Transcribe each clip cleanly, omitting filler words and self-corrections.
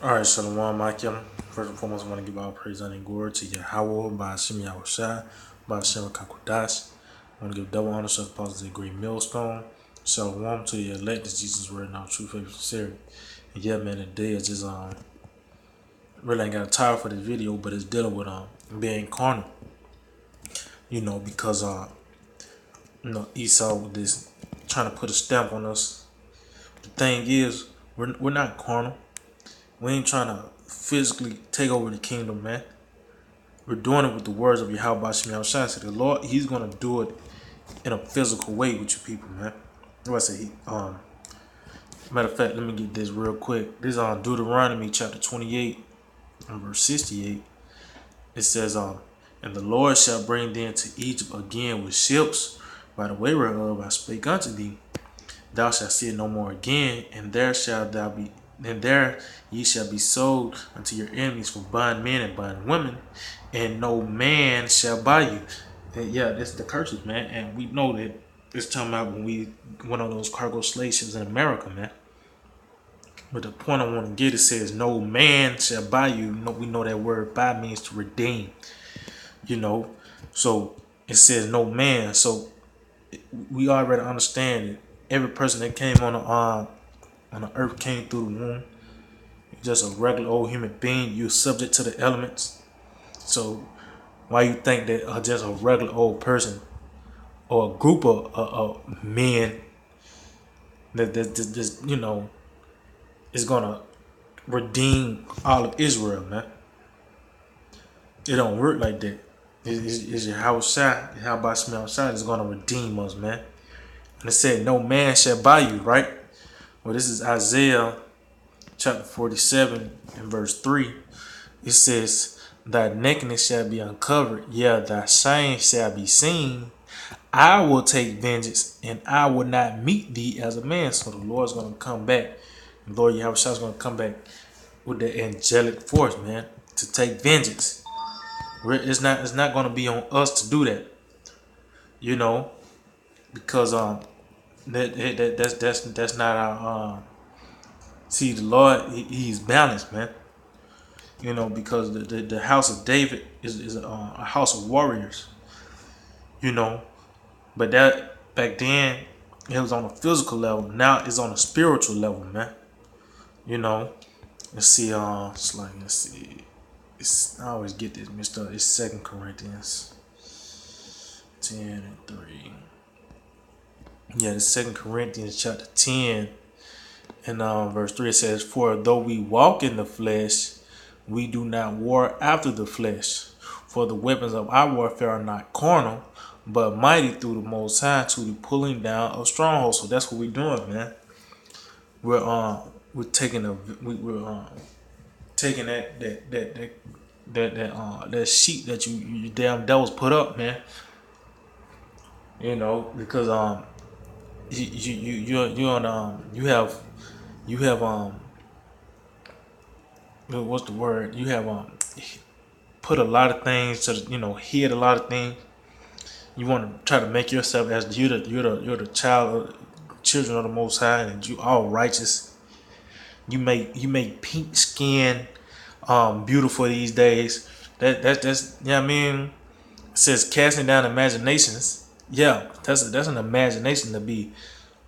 All right, Shalom, Makim. First and foremost, I want to give all praise and glory to Yahweh, by Hashem Yahushai, by Hashem Kakodash. I want to give double honor to the apostles of the great millstone. Shalom to the elect, is Jesus' word, now true, faith, sincerity. And yeah, man, today I just really ain't got a title for this video, but it's dealing with being carnal. Because Esau with this trying to put a stamp on us. The thing is, we're not carnal. We ain't trying to physically take over the kingdom, man. We're doing it with the words of Yahweh Shem Shai. So the Lord, He's gonna do it in a physical way with you people, man. What I say? Matter of fact, let me get this real quick. This is on Deuteronomy chapter 28 and verse 68. It says, and the Lord shall bring thee into Egypt again with ships, by the way whereof I spake unto thee. Thou shalt see it no more again, and there shalt thou be, and there ye shall be sold unto your enemies for bondmen and bondwomen, and no man shall buy you. And yeah, that's the curses, man. And we know that it's talking about when we went on those cargo slave ships in America, man. But the point I want to get, it says no man shall buy you. We know that word buy means to redeem. So it says no man. So we already understand that every person that came on the earth came through the womb. You're just a regular old human being. You're subject to the elements. So why you think that just a regular old person or a group of men that just is gonna redeem all of Israel, man? It don't work like that. It's your house shot. How about smell shot is gonna redeem us, man. And it said, no man shall buy you, right? Well, this is Isaiah chapter 47 and verse 3. It says, thy nakedness shall be uncovered, yeah, thy shame shall be seen. I will take vengeance, and I will not meet thee as a man. So the Lord's going to come back. The Lord Yahweh is going to come back with the angelic force, man, to take vengeance. It's not going to be on us to do that, because that's not our see, the Lord, He's balanced, man. Because the house of David is a house of warriors. But that back then it was on a physical level. Now it's on a spiritual level, man. Let's see. Let's see. I always get this mixed up. It's 2 Corinthians 10 and 3. Yeah, the 2 Corinthians chapter 10 and verse 3. It says, for though we walk in the flesh, we do not war after the flesh. For the weapons of our warfare are not carnal, but mighty through the Most High to the pulling down of strongholds. So that's what we're doing, man. We're taking we're taking that sheet that you damn devils put up, man. Because you have what's the word? You have put a lot of things to hid a lot of things. You want to try to make yourself as you're the children of the Most High, and you all righteous. You make pink skin beautiful these days. That's you know what I mean. It says casting down imaginations. Yeah, that's an imagination to be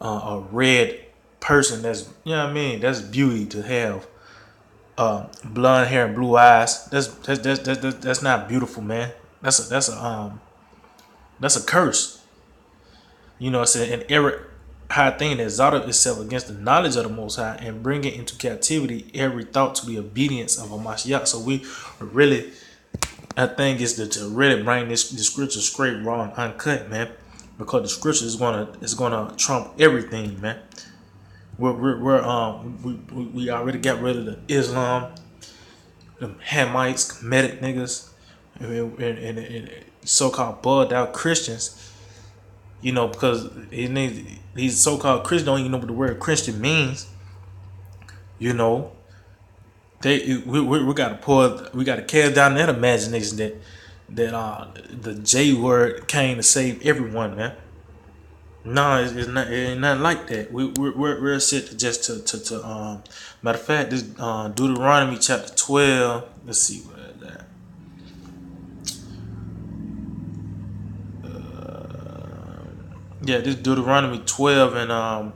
a red person. That's what I mean. That's beauty to have. Blonde hair and blue eyes. That's not beautiful, man. That's a curse. It's an error high thing that exalted itself against the knowledge of the Most High and bring it into captivity every thought to the obedience of a Mashiach. So we really, I think, is to really bring the scripture straight, raw, and uncut, man, because the scripture is gonna trump everything, man. We already got rid of the Islam, the Hamites, Kemetic niggas, and so-called bugged out Christians. Because these so-called Christians don't even know what the word Christian means. We gotta cast down that imagination that the J word came to save everyone, man. No, it's not. It ain't nothing like that. We're set to just to. Matter of fact, this Deuteronomy chapter 12. Let's see where that. Yeah, this Deuteronomy 12 and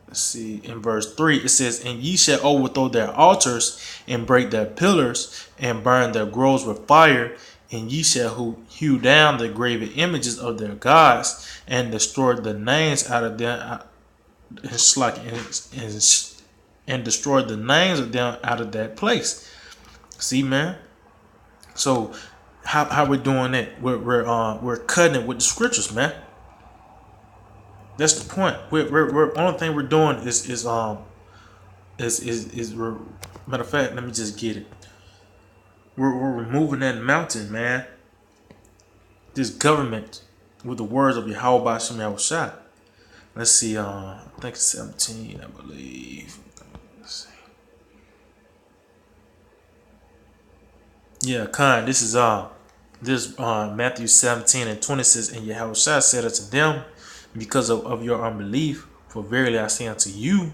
let's see, in verse 3 it says, "And ye shall overthrow their altars and break their pillars and burn their groves with fire, and ye shall hew down the graven images of their gods and destroy the names out of them." It's like and destroy the names of them out of that place. See, man. So how we're doing that? We're cutting it with the scriptures, man. That's the point. We're only thing we're doing is we're, matter of fact. Let me just get it. We're removing that mountain, man. This government with the words of Yahweh Shem Yahushua. Let's see. I think it's 17. I believe. Let's see. Yeah, Khan. This is Matthew 17 and 20 says, "And Yahushua said unto them, because of your unbelief, for verily I say unto you,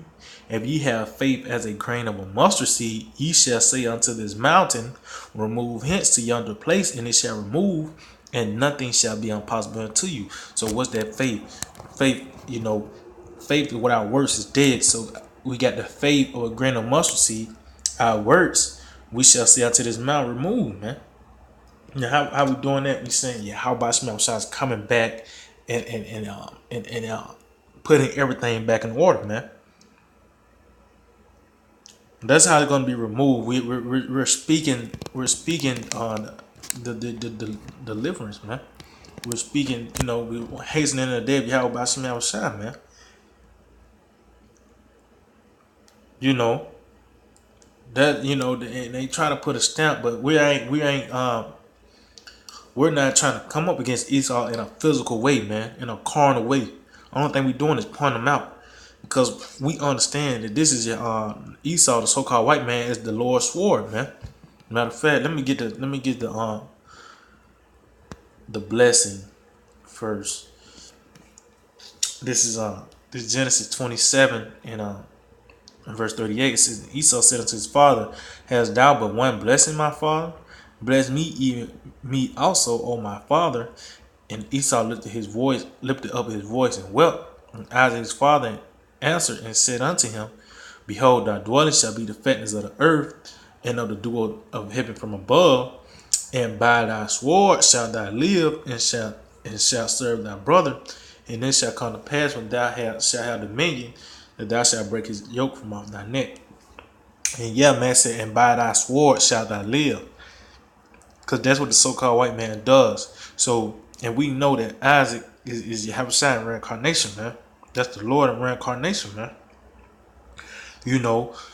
if ye have faith as a grain of a mustard seed, ye shall say unto this mountain, remove hence to yonder place, and it shall remove, and nothing shall be impossible unto you." So what's that faith? Faith, faith without works is dead. So we got the faith of a grain of mustard seed. Our works, we shall say unto this mountain, remove, man. Now, how we doing that? We saying, yeah, how about smell shots coming back and putting everything back in order, man. That's how it's gonna be removed. We're speaking on the deliverance, man. We're speaking, we're hastening the day of Yahweh by smell shot, man. You know that they try to put a stamp, but we're not trying to come up against Esau in a physical way, man, in a carnal way. Only thing we're doing is pointing them out because we understand that this is Esau, the so-called white man, is the Lord's sword, man. Matter of fact, let me get the blessing first. This is this Genesis 27 and in verse 38. It says, Esau said unto his father, "Hast thou but one blessing, my father? Bless me, even me also, O my father." And Esau lifted up his voice and wept. And Isaac his father answered and said unto him, "Behold, thy dwelling shall be the fatness of the earth, and of the dew of heaven from above. And by thy sword shalt thou live, and shalt serve thy brother. And it shall come to pass when thou shalt have dominion, that thou shalt break his yoke from off thy neck." And yeah, man said, "And by thy sword shalt thou live." Because that's what the so-called white man does. So, and we know that Isaac is Yahweh in reincarnation, man. That's the Lord in reincarnation, man.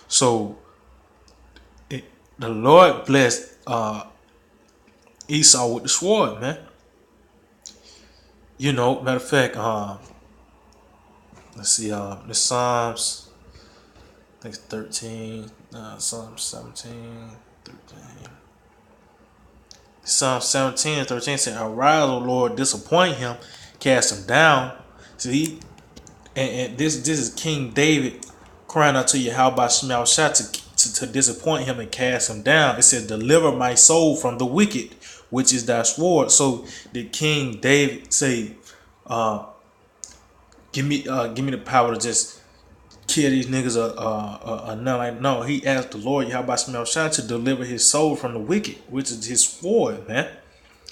So the Lord blessed Esau with the sword, man. Matter of fact, let's see, the Psalms, I think it's 13, Psalm 17, 13. Psalm 17 and 13 said, "Arise, O Lord, disappoint him, cast him down." See, and this is King David crying out to you, how about Shemel Shah to disappoint him and cast him down. It says, "Deliver my soul from the wicked, which is thy sword." So did King David say, give me the power to just kill these niggas no, he asked the Lord Yahweh Shemel Shah to deliver his soul from the wicked, which is his sword, man.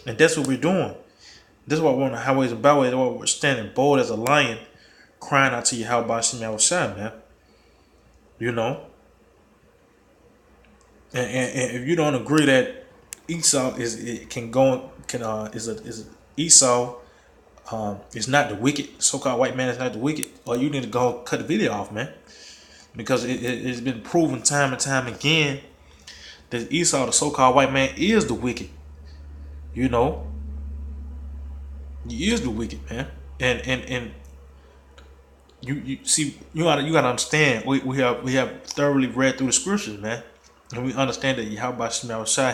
And that's what we're doing. This is what we're on the highways and byways. That's why we're standing bold as a lion, crying out to Yahweh Shemel Shah, man. And if you don't agree that Esau Esau is not the wicked, so-called white man is not the wicked, or you need to go cut the video off, man. Because it's been proven time and time again that Esau, the so-called white man, is the wicked. He is the wicked, man. And you see, you gotta understand. We have thoroughly read through the scriptures, man, and we understand that Yahweh Shemel Shai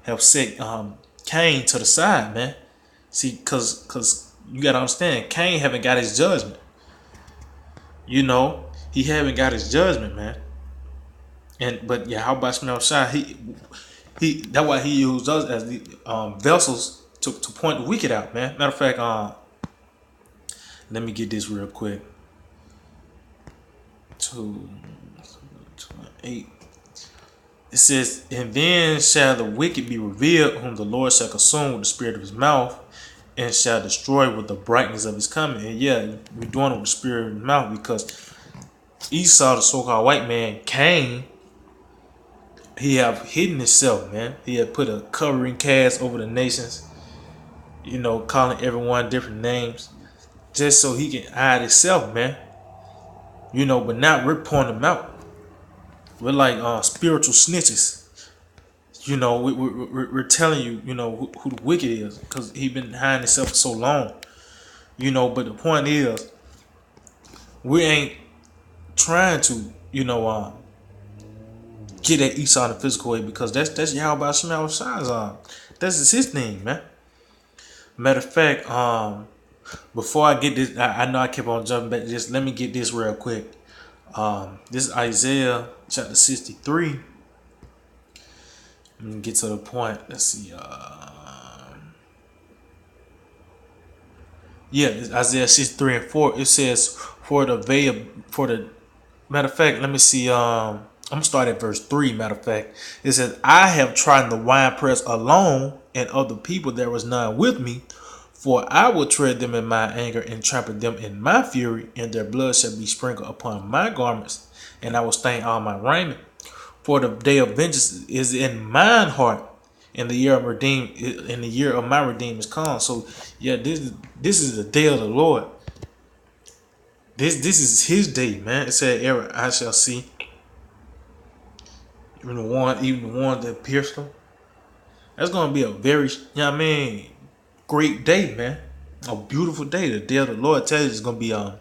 have set Cain to the side, man. See, cause You gotta understand, Cain haven't got his judgment. You know, he haven't got his judgment, man. And but yeah, how about Shemel Shai? He that's why he used us as the vessels to point the wicked out, man. Matter of fact, let me get this real quick. 2:8. It says, and then shall the wicked be revealed, whom the Lord shall consume with the spirit of his mouth, and shall destroy with the brightness of his coming. And yeah, we're doing it with the spirit of his mouth because Esau, the so-called white man, Cain, he have hidden himself, man. He had put a covering cast over the nations, you know, calling everyone different names, just so he can hide himself, man. You know, but now we're pointing them out. We're like spiritual snitches. You know, we're telling you, you know, who the wicked is because he been hiding himself for so long. You know, but the point is, we ain't trying to, you know, get at Esau in the physical way because that's Yahweh Shemel Shai's that's his thing, man. Matter of fact, before I get this, I know I kept on jumping back. Just let me get this real quick. This is Isaiah chapter 63. Let me get to the point. Let's see. Yeah, it's Isaiah 63:4. It says, for the matter of fact, let me see. I'm gonna start at verse 3. Matter of fact, it says, I have trodden the winepress alone, and of the people there was none with me. For I will tread them in my anger and trample them in my fury, and their blood shall be sprinkled upon my garments, and I will stain all my raiment. For the day of vengeance is in mine heart, and the year of my redeem is come. So yeah, this is the day of the Lord. This is his day, man. It said, ever I shall see. Even the one that pierced him. That's gonna be a very, you know what I mean, great day, man. A beautiful day. The day of the Lord tells you it's gonna be a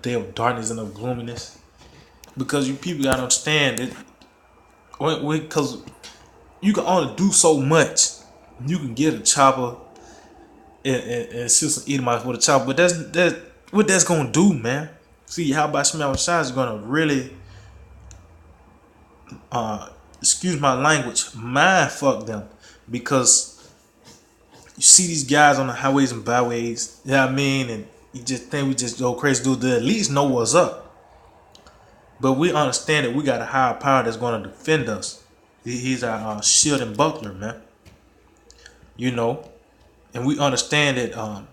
day of darkness and of gloominess. Because you people gotta understand that because you can only do so much. You can get a chopper and see some Edomites with a chopper, but that's what that's gonna do, man. See, how about Shemel Shai is gonna really excuse my language, mind fuck them, because you see these guys on the highways and byways, you know what I mean, and you just think we just go crazy, dude. The elites know what's up. But we understand that we got a higher power that's going to defend us. He's our shield and buckler, man. You know, and we understand that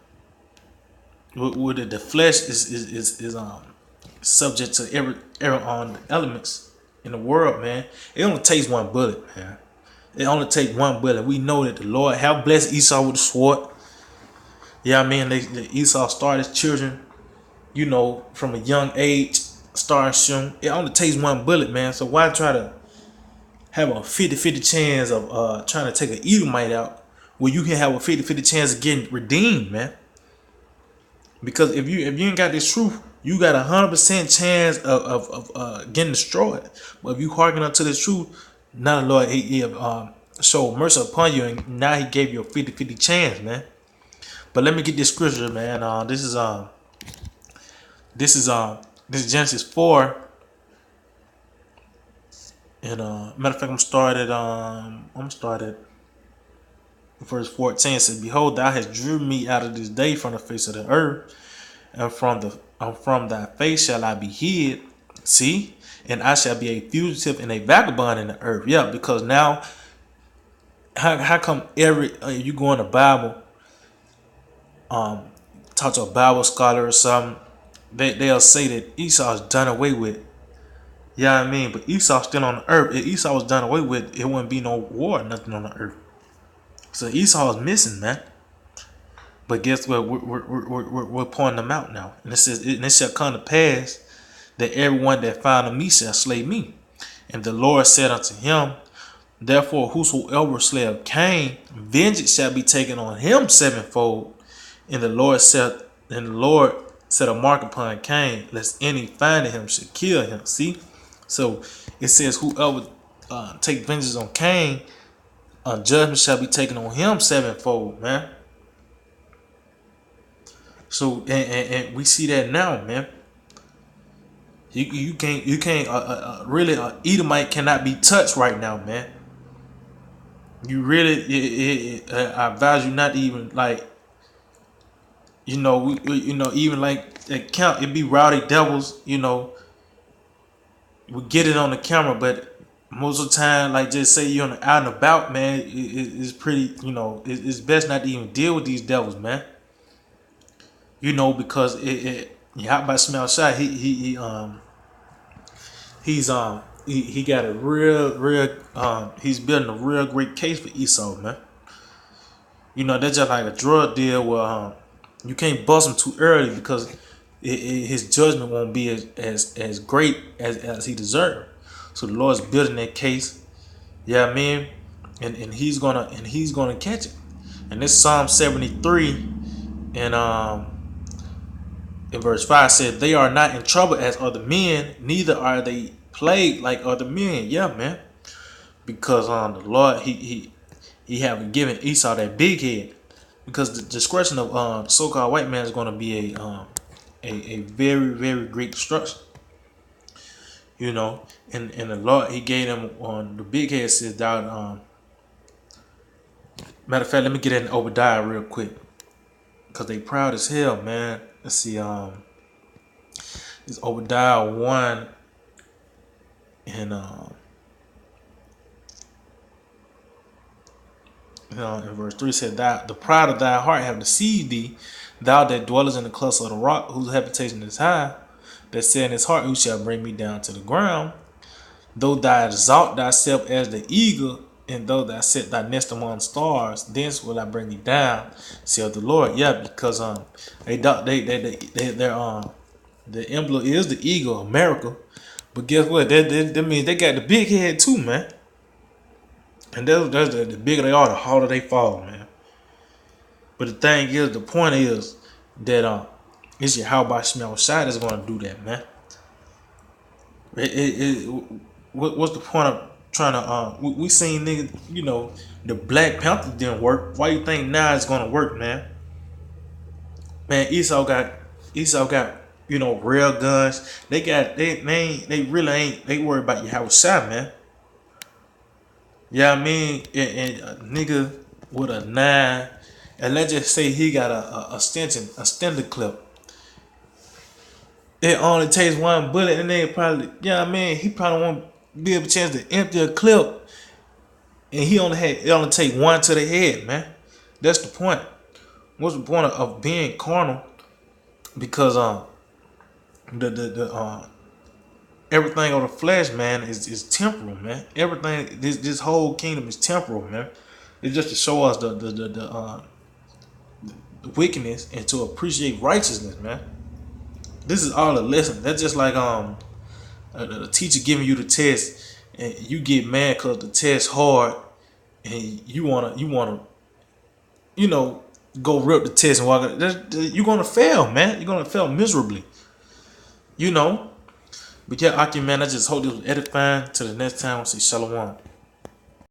with the flesh is subject to every elements in the world, man. It only takes one bullet, man. It only takes one bullet. We know that the Lord have blessed Esau with the sword. Yeah, I mean, Esau started his children, you know, from a young age. Start shooting. It only takes one bullet, man. So why try to have a 50-50 chance of trying to take an Edomite out where you can have a 50-50 chance of getting redeemed, man? Because if you ain't got this truth, you got 100% chance of getting destroyed. But if you hearken unto this truth, now the Lord he showed mercy upon you, and now he gave you a 50-50 chance, man. But let me get this scripture, man. This is Genesis 4, and matter of fact, I'm started verse 14. It says, behold, thou hast driven me out of this day from the face of the earth, and from thy face shall I be hid. See, and I shall be a fugitive and a vagabond in the earth. Yeah, because now, how come you go in the Bible, talk to a Bible scholar or something, they'll say that Esau's done away with. Yeah, I mean, but Esau's still on the earth. If Esau was done away with, it wouldn't be no war, nothing on the earth. So Esau is missing, man. But guess what? We're pointing them out now, and it says, and it shall come to pass that everyone that found me shall slay me. And the Lord said unto him, therefore, whosoever slayeth Cain, vengeance shall be taken on him sevenfold. And the Lord set a mark upon Cain, lest any finding him should kill him. See, so it says, whoever take vengeance on Cain, judgment shall be taken on him sevenfold, man. So and we see that now, man. You can't really Edomite cannot be touched right now, man. You really I advise you not to even like even like that count it be rowdy devils, we get it on the camera, but most of the time, like just say you're out and about, man, it's pretty, it's best not to even deal with these devils, man. Because Hot by Smell Shot, he got a real he's building a real great case for Esau, man. That's just like a drug deal where you can't bust him too early because his judgment won't be as great as he deserved. So the Lord's building that case, yeah, I mean, and he's gonna catch it. And this Psalm 73 and in verse 5 said, "They are not in trouble as other men, neither are they plagued like other men." Yeah, man, because the Lord he haven't given Esau that big head, because the discretion of so-called white man is going to be a very very great destruction. And the Lord he gave them on the big head says that matter of fact, let me get in Obadiah real quick because they proud as hell, man. Let's see, it's Obadiah 1 and in verse 3 said, "That the pride of thy heart have deceived thee, thou that dwellest in the cluster of the rock, whose habitation is high, that said in his heart, who shall bring me down to the ground? Though thou exalt thyself as the eagle, and though thou set thy nest among stars, thence will I bring thee down, saith the Lord." Yeah, because the emblem is the eagle, America. But guess what? That means they got the big head too, man. And that's the bigger they are, the harder they fall, man. But the thing is, the point is that it's your how by smell shot is going to do that, man. What's the point of trying to we seen niggas, the Black Panther didn't work. Why you think now it's gonna work, man? Man, Esau got real guns. They really ain't they worry about your house shot, man. Yeah, I mean, and a nigga with a 9, and let's just say he got a stender clip. It only takes one bullet, and they probably, he probably won't be able a chance to empty a clip, and it only take one to the head, man. That's the point. What's the point of being carnal? Because the everything on the flesh, man, is temporal, man. Everything, this whole kingdom is temporal, man. It's just to show us the wickedness and to appreciate righteousness, man. This is all a lesson. That's just like a teacher giving you the test and you get mad because the test hard and you wanna go rip the test and walk. You're gonna fail, man. You're gonna fail miserably. But yeah, Aki, man, I just hope this was edifying. Till the next time, I'll say shalom.